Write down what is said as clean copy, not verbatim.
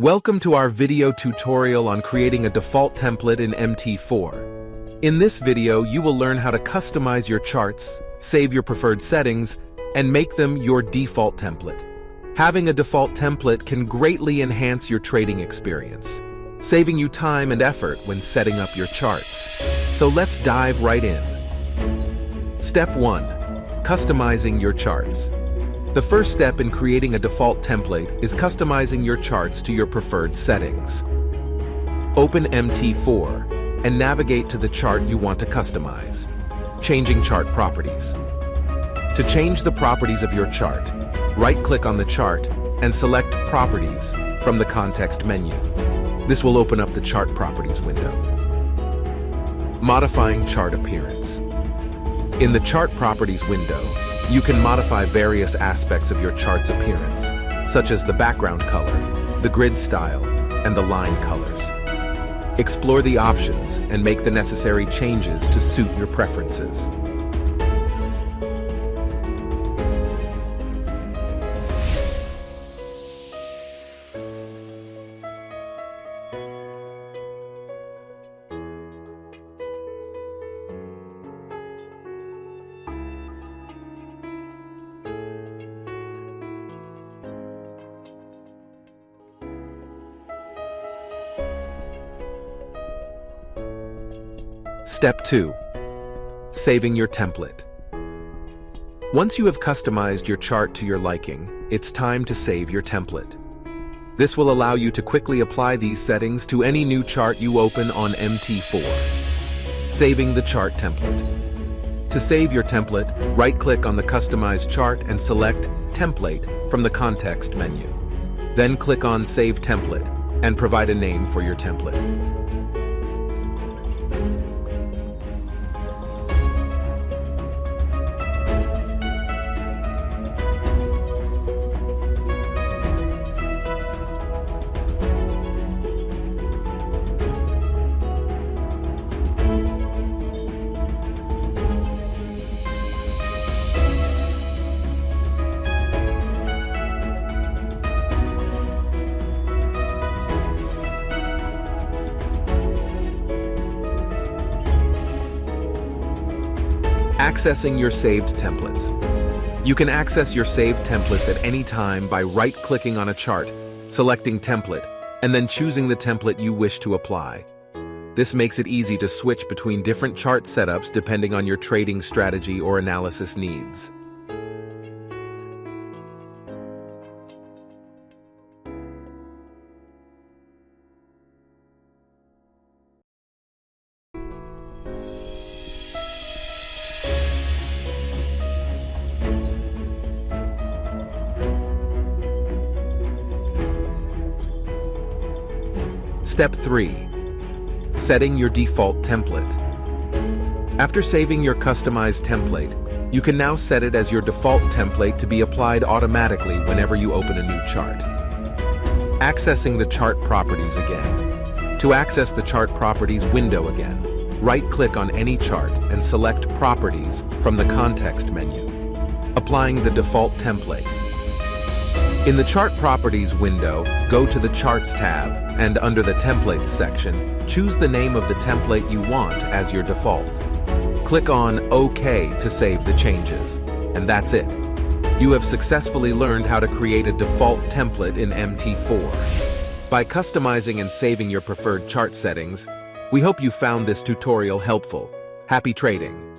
Welcome to our video tutorial on creating a default template in MT4. In this video, you will learn how to customize your charts, save your preferred settings, and make them your default template. Having a default template can greatly enhance your trading experience, saving you time and effort when setting up your charts. So let's dive right in. Step 1. Customizing your charts. The first step in creating a default template is customizing your charts to your preferred settings. Open MT4 and navigate to the chart you want to customize. Changing chart properties. To change the properties of your chart, right-click on the chart and select Properties from the context menu. This will open up the Chart Properties window. Modifying chart appearance. In the Chart Properties window, you can modify various aspects of your chart's appearance, such as the background color, the grid style, and the line colors. Explore the options and make the necessary changes to suit your preferences. Step 2. Saving your template. Once you have customized your chart to your liking, it's time to save your template. This will allow you to quickly apply these settings to any new chart you open on MT4. Saving the chart template. To save your template, right-click on the customized chart and select Template from the context menu. Then click on Save Template and provide a name for your template. Accessing your saved templates. You can access your saved templates at any time by right-clicking on a chart, selecting Template, and then choosing the template you wish to apply. This makes it easy to switch between different chart setups depending on your trading strategy or analysis needs. Step 3. Setting your default template. After saving your customized template, you can now set it as your default template to be applied automatically whenever you open a new chart. Accessing the chart properties again. To access the chart properties window again, right-click on any chart and select Properties from the context menu, applying the default template. In the Chart Properties window, go to the Charts tab, and under the Templates section, choose the name of the template you want as your default. Click on OK to save the changes, and that's it. You have successfully learned how to create a default template in MT4. By customizing and saving your preferred chart settings, we hope you found this tutorial helpful. Happy trading!